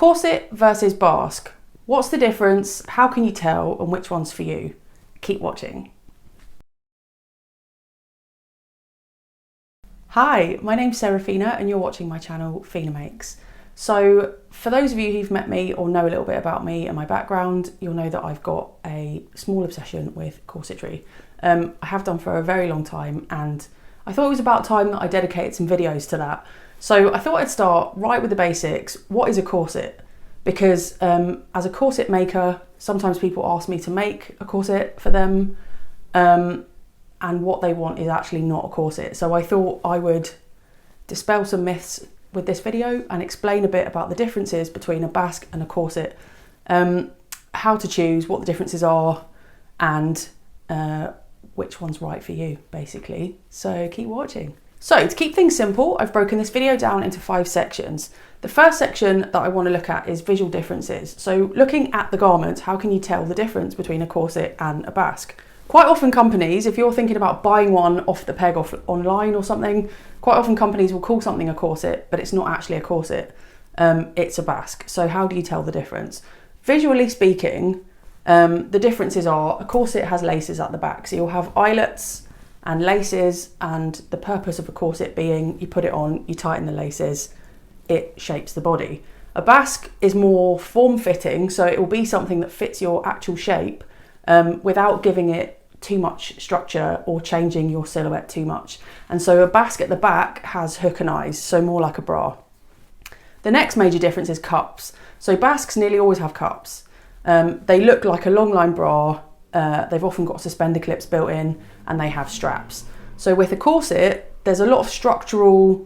Corset versus basque. What's the difference? How can you tell? And which one's for you? Keep watching. Hi, my name's Serafina and you're watching my channel Fina Makes. So for those of you who've met me or know a little bit about me and my background, you'll know that I've got a small obsession with corsetry. I have done for a very long time, and I thought it was about time that I dedicated some videos to that. So I thought I'd start right with the basics. What is a corset? Because as a corset maker, sometimes people ask me to make a corset for them, and what they want is actually not a corset. So I thought I would dispel some myths with this video and explain a bit about the differences between a basque and a corset, how to choose, what the differences are, and which one's right for you, basically. So keep watching. So to keep things simple, I've broken this video down into 5 sections. The first section that I want to look at is visual differences. So looking at the garment, how can you tell the difference between a corset and a basque? Quite often companies, if you're thinking about buying one off the peg off online or something, quite often companies will call something a corset, but it's not actually a corset. It's a basque. So how do you tell the difference? Visually speaking, the differences are a corset has laces at the back. So you'll have eyelets and laces, and the purpose of a corset being you put it on, you tighten the laces, it shapes the body. A basque is more form-fitting, so it will be something that fits your actual shape without giving it too much structure or changing your silhouette too much. And so a basque at the back has hook and eyes, so more like a bra. The next major difference is cups. So basques nearly always have cups. They look like a long line bra. They've often got suspender clips built in, and they have straps. So with a corset, there's a lot of structural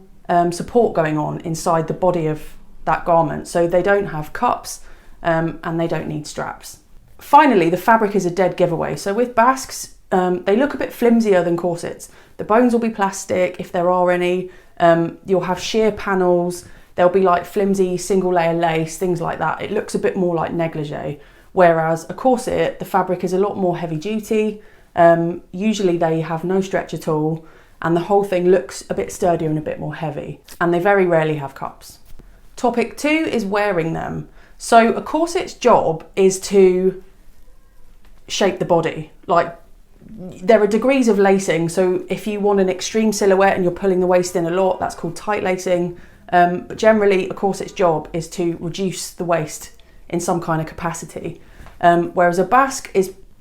support going on inside the body of that garment. So they don't have cups and they don't need straps. Finally, the fabric is a dead giveaway. So with basques, they look a bit flimsier than corsets. The bones will be plastic if there are any. You'll have sheer panels. There'll be like flimsy single layer lace, things like that. It looks a bit more like negligee. Whereas a corset, the fabric is a lot more heavy duty. Usually they have no stretch at all, and the whole thing looks a bit sturdier and a bit more heavy. And they very rarely have cups. Topic 2 is wearing them. So a corset's job is to shape the body. Like, there are degrees of lacing. So if you want an extreme silhouette and you're pulling the waist in a lot, that's called tight lacing. But generally a corset's job is to reduce the waist in some kind of capacity. Whereas a basque,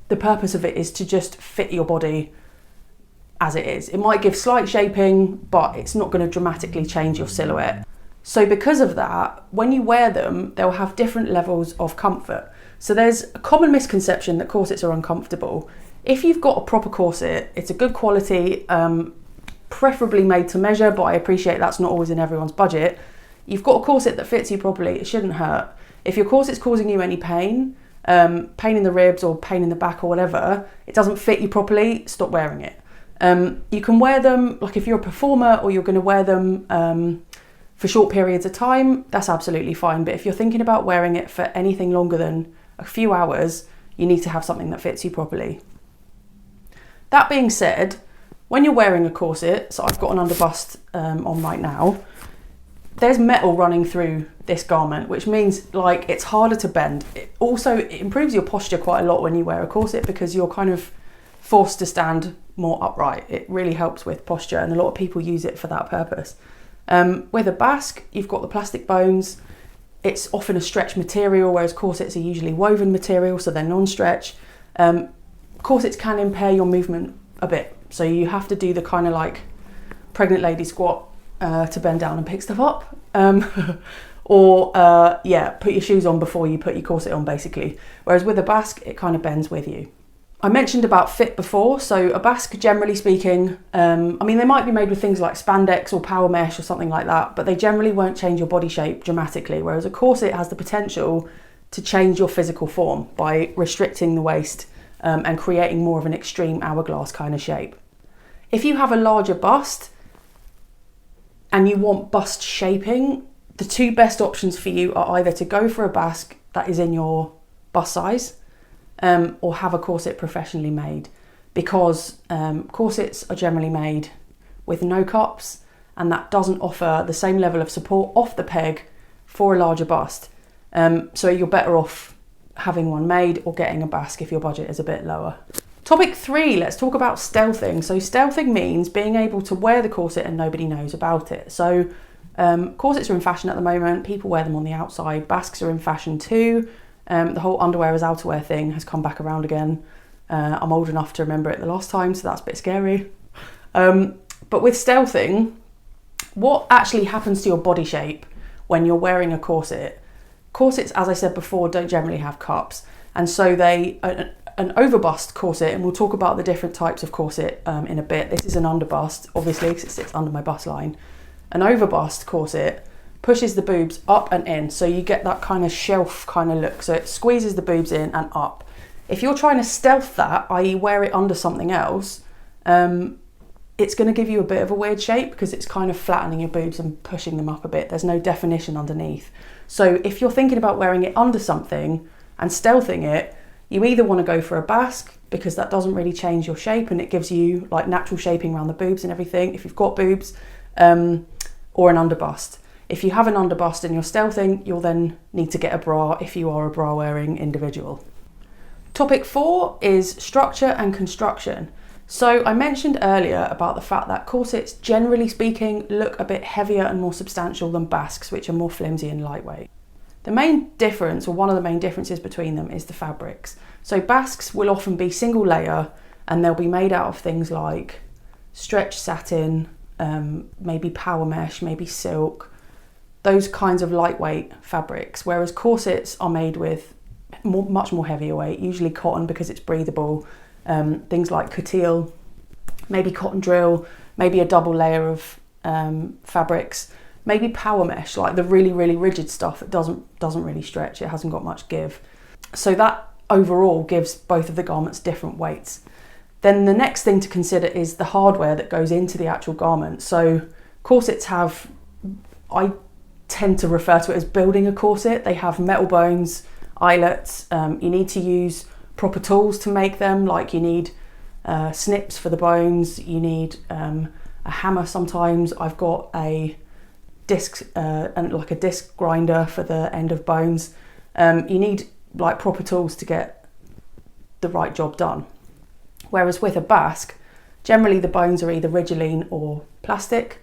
the purpose of it is to just fit your body as it is. It might give slight shaping, but it's not going to dramatically change your silhouette. So because of that, when you wear them, they'll have different levels of comfort. So there's a common misconception that corsets are uncomfortable. If you've got a proper corset, it's a good quality, preferably made to measure, but I appreciate that's not always in everyone's budget. You've got a corset that fits you properly, it shouldn't hurt. If your corset's causing you any pain, pain in the ribs or pain in the back or whatever, it doesn't fit you properly, stop wearing it. You can wear them, like if you're a performer or you're going to wear them for short periods of time, that's absolutely fine. But if you're thinking about wearing it for anything longer than a few hours, you need to have something that fits you properly. That being said, when you're wearing a corset, so I've got an underbust on right now, there's metal running through this garment, which means like it's harder to bend. It improves your posture quite a lot when you wear a corset, because you're kind of forced to stand more upright. It really helps with posture, and a lot of people use it for that purpose. With a basque, you've got the plastic bones. It's often a stretch material, whereas corsets are usually woven material, so they're non-stretch. Corsets can impair your movement a bit, so you have to do the kind of like pregnant lady squat to bend down and pick stuff up, or put your shoes on before you put your corset on, basically. Whereas with a basque, it kind of bends with you. I mentioned about fit before, so a basque, generally speaking, I mean, they might be made with things like spandex or power mesh or something like that, but they generally won't change your body shape dramatically, whereas a corset has the potential to change your physical form by restricting the waist and creating more of an extreme hourglass kind of shape. If you have a larger bust and you want bust shaping, the 2 best options for you are either to go for a basque that is in your bust size, or have a corset professionally made, because corsets are generally made with no cups, and that doesn't offer the same level of support off the peg for a larger bust. So you're better off having one made or getting a basque if your budget is a bit lower. Topic 3, let's talk about stealthing. So stealthing means being able to wear the corset and nobody knows about it. So corsets are in fashion at the moment, people wear them on the outside, basques are in fashion too. The whole underwear as outerwear thing has come back around again. I'm old enough to remember it the last time, so that's a bit scary. But with stealthing, what actually happens to your body shape when you're wearing a corset? Corsets, as I said before, don't generally have cups, and so an overbust corset, and we'll talk about the different types of corset in a bit. This is an underbust, obviously, because it sits under my bust line. An overbust corset pushes the boobs up and in, so you get that kind of shelf kind of look. So it squeezes the boobs in and up. If you're trying to stealth that, i.e. wear it under something else, it's going to give you a bit of a weird shape because it's kind of flattening your boobs and pushing them up a bit. There's no definition underneath. So if you're thinking about wearing it under something and stealthing it, you either want to go for a basque because that doesn't really change your shape and it gives you like natural shaping around the boobs and everything if you've got boobs, or an underbust. If you have an underbust and you're stealthing, you'll then need to get a bra if you are a bra wearing individual. Topic 4 is structure and construction. So I mentioned earlier about the fact that corsets, generally speaking, look a bit heavier and more substantial than basques, which are more flimsy and lightweight. The main difference, or one of the main differences between them, is the fabrics. So basques will often be single layer and they'll be made out of things like stretch satin, maybe power mesh, maybe silk, those kinds of lightweight fabrics, whereas corsets are made with much more heavier weight, usually cotton because it's breathable, things like coutil, maybe cotton drill, maybe a double layer of fabrics, maybe power mesh, like the really, really rigid stuff that doesn't really stretch, it hasn't got much give. So that overall gives both of the garments different weights. Then the next thing to consider is the hardware that goes into the actual garment. So corsets have, I tend to refer to it as building a corset. They have metal bones, eyelets, you need to use proper tools to make them, like you need snips for the bones, you need a hammer sometimes. I've got a disc and like a disc grinder for the end of bones. You need like proper tools to get the right job done. Whereas with a basque, generally the bones are either Rigoline or plastic,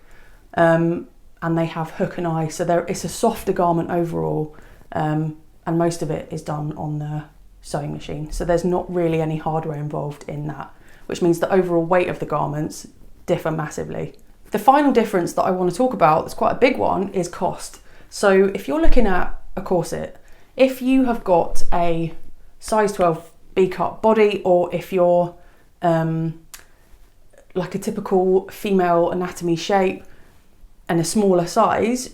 and they have hook and eye, so it's a softer garment overall, and most of it is done on the sewing machine. So there's not really any hardware involved in that, which means the overall weight of the garments differ massively. The final difference that I want to talk about, that's quite a big one, is cost. So if you're looking at a corset, if you have got a size 12 B-cut body, or if you're like a typical female anatomy shape and a smaller size,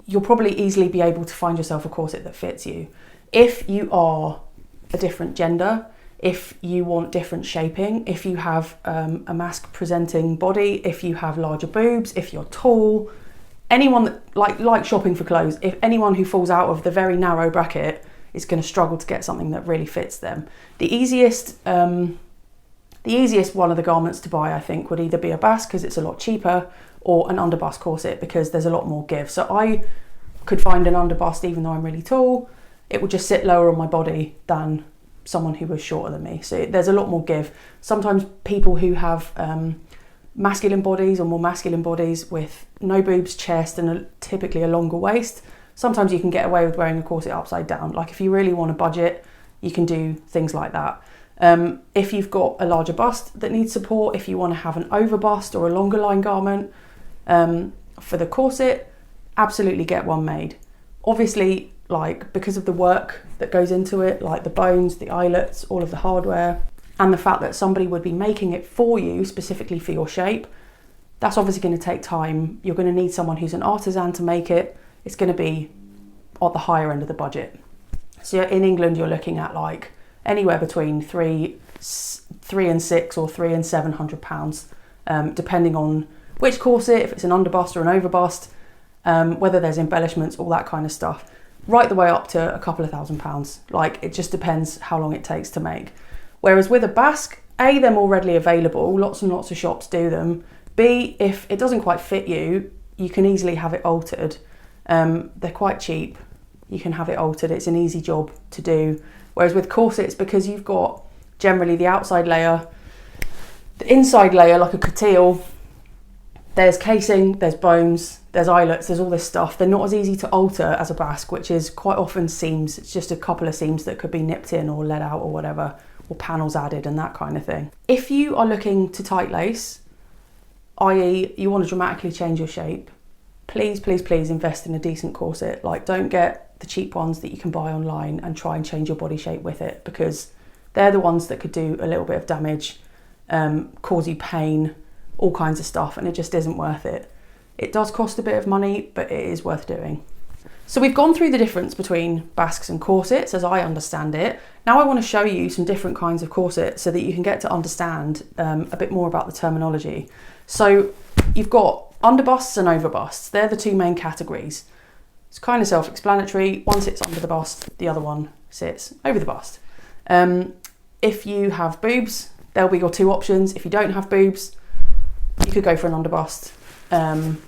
you'll probably easily be able to find yourself a corset that fits you. If you are a different gender, if you want different shaping, if you have a masc presenting body, if you have larger boobs, if you're tall, anyone that like shopping for clothes, if anyone who falls out of the very narrow bracket is going to struggle to get something that really fits them. The easiest one of the garments to buy, I think, would either be a basque because it's a lot cheaper, or an underbust corset because there's a lot more give. So I could find an underbust even though I'm really tall. It would just sit lower on my body than someone who was shorter than me. So there's a lot more give. Sometimes people who have masculine bodies or more masculine bodies with no boobs, chest, and typically a longer waist, sometimes you can get away with wearing a corset upside down. Like if you really want a budget, you can do things like that. If you've got a larger bust that needs support, if you want to have an overbust or a longer line garment for the corset, absolutely get one made. Obviously, like because of the work that goes into it, like the bones, the eyelets, all of the hardware, and the fact that somebody would be making it for you specifically for your shape, that's obviously going to take time. You're going to need someone who's an artisan to make it. It's going to be at the higher end of the budget. So in England, you're looking at like anywhere between three and six or £300 and £700, depending on which corset, if it's an underbust or an overbust, whether there's embellishments, all that kind of stuff, right the way up to a couple of £1,000s. Like it just depends how long it takes to make. Whereas with a basque, A, they're more readily available, lots and lots of shops do them. B, if it doesn't quite fit you, you can easily have it altered. They're quite cheap. you can have it altered. It's an easy job to do. Whereas with corsets, because you've got generally the outside layer, the inside layer like a coutil, there's casing, there's bones, there's eyelets, there's all this stuff. They're not as easy to alter as a basque, which is quite often seams. It's just a couple of seams that could be nipped in or let out or whatever, or panels added and that kind of thing. If you are looking to tight lace, i.e. you want to dramatically change your shape, please, please, please invest in a decent corset. Like, don't get the cheap ones that you can buy online and try and change your body shape with it, because they're the ones that could do a little bit of damage, cause you pain, all kinds of stuff, and it just isn't worth it. It does cost a bit of money, but it is worth doing. So we've gone through the difference between basques and corsets as I understand it. Now I want to show you some different kinds of corsets so that you can get to understand a bit more about the terminology. So you've got underbusts and overbusts. They're the two main categories. It's kind of self-explanatory. One sits under the bust, the other one sits over the bust. If you have boobs, there'll be your two options. If you don't have boobs, you could go for an underbust, and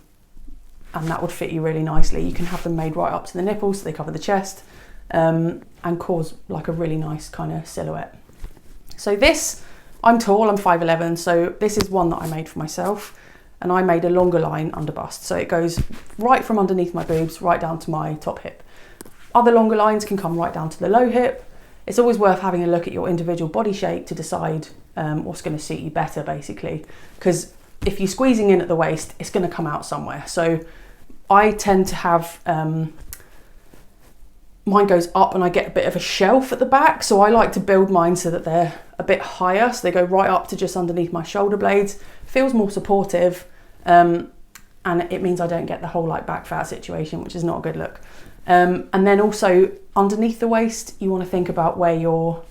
that would fit you really nicely. You can have them made right up to the nipples so they cover the chest, and cause like a really nice kind of silhouette. So this, I'm tall, I'm 5'11", so this is one that I made for myself, and I made a longer line underbust. So it goes right from underneath my boobs right down to my top hip. Other longer lines can come right down to the low hip. It's always worth having a look at your individual body shape to decide what's going to suit you better, basically, because if you're squeezing in at the waist, it's going to come out somewhere. So I tend to have, mine goes up and I get a bit of a shelf at the back. So I like to build mine so that they're a bit higher. So they go right up to just underneath my shoulder blades. Feels more supportive. And it means I don't get the whole like back fat situation, which is not a good look. And then also underneath the waist, you want to think about where your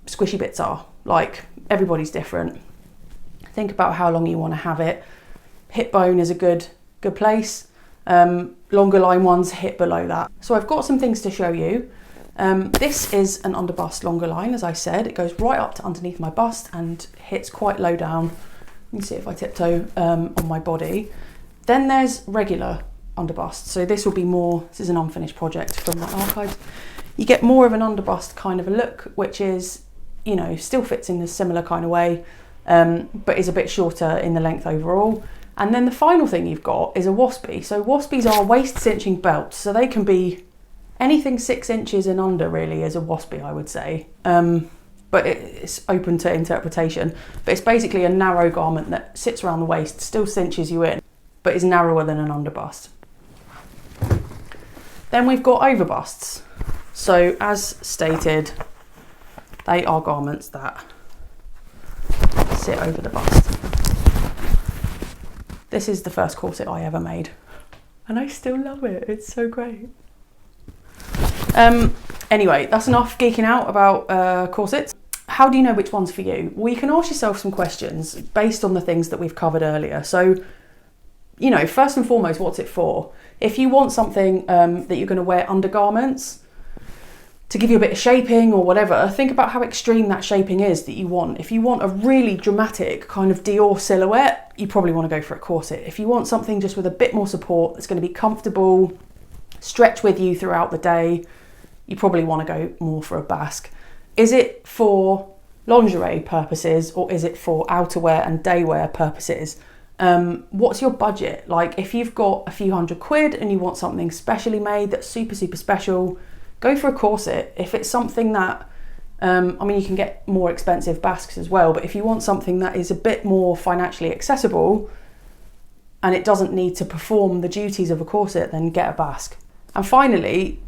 squishy bits are. Like, everybody's different. Think about how long you want to have it. Hip bone is a good place. Longer line ones hit below that. So I've got some things to show you. This is an underbust longer line, as I said. It goes right up to underneath my bust and hits quite low down. You can see if I tiptoe on my body. Then there's regular underbust. So this will be more, this is an unfinished project from my archives. You get more of an underbust kind of a look, which is, you know, still fits in a similar kind of way, but is a bit shorter in the length overall. And then the final thing you've got is a waspy. So waspies are waist cinching belts. So they can be anything 6 inches and under really is a waspy, I would say. But it's open to interpretation. But it's basically a narrow garment that sits around the waist, still cinches you in, but is narrower than an underbust. Then we've got overbusts. So as stated, they are garments that sit over the bust. This is the first corset I ever made, and I still love it. It's so great. Anyway, that's enough geeking out about corsets. How do you know which one's for you? Well, you can ask yourself some questions based on the things that we've covered earlier. So, you know, first and foremost, what's it for? If you want something that you're going to wear undergarments to give you a bit of shaping or whatever, think about how extreme that shaping is that you want. If you want a really dramatic kind of Dior silhouette, you probably want to go for a corset. If you want something just with a bit more support that's going to be comfortable, stretch with you throughout the day, you probably want to go more for a basque. Is it for lingerie purposes or is it for outerwear and daywear purposes? What's your budget? Like, if you've got a few £100 and you want something specially made that's super, super special, go for a corset. If it's something that, I mean, you can get more expensive basques as well, but if you want something that is a bit more financially accessible and it doesn't need to perform the duties of a corset, then get a basque. And finally,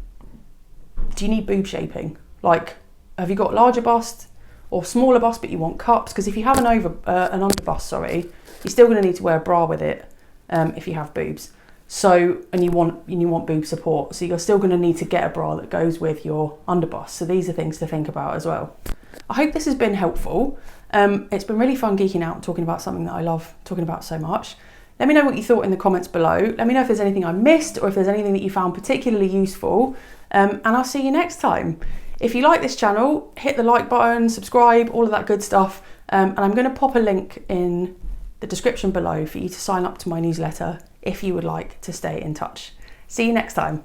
do you need boob shaping? Like, have you got larger bust or smaller bust but you want cups? Because if you have an underbust, you're still going to need to wear a bra with it if you have boobs. So, and you want boob support, so you're still going to need to get a bra that goes with your underbust. So these are things to think about as well. I hope this has been helpful. It's been really fun geeking out and talking about something that I love talking about so much. Let me know what you thought in the comments below. Let me know if there's anything I missed or if there's anything that you found particularly useful. And I'll see you next time. If you like this channel, hit the like button, subscribe, all of that good stuff. And I'm going to pop a link in the description below for you to sign up to my newsletter if you would like to stay in touch. See you next time.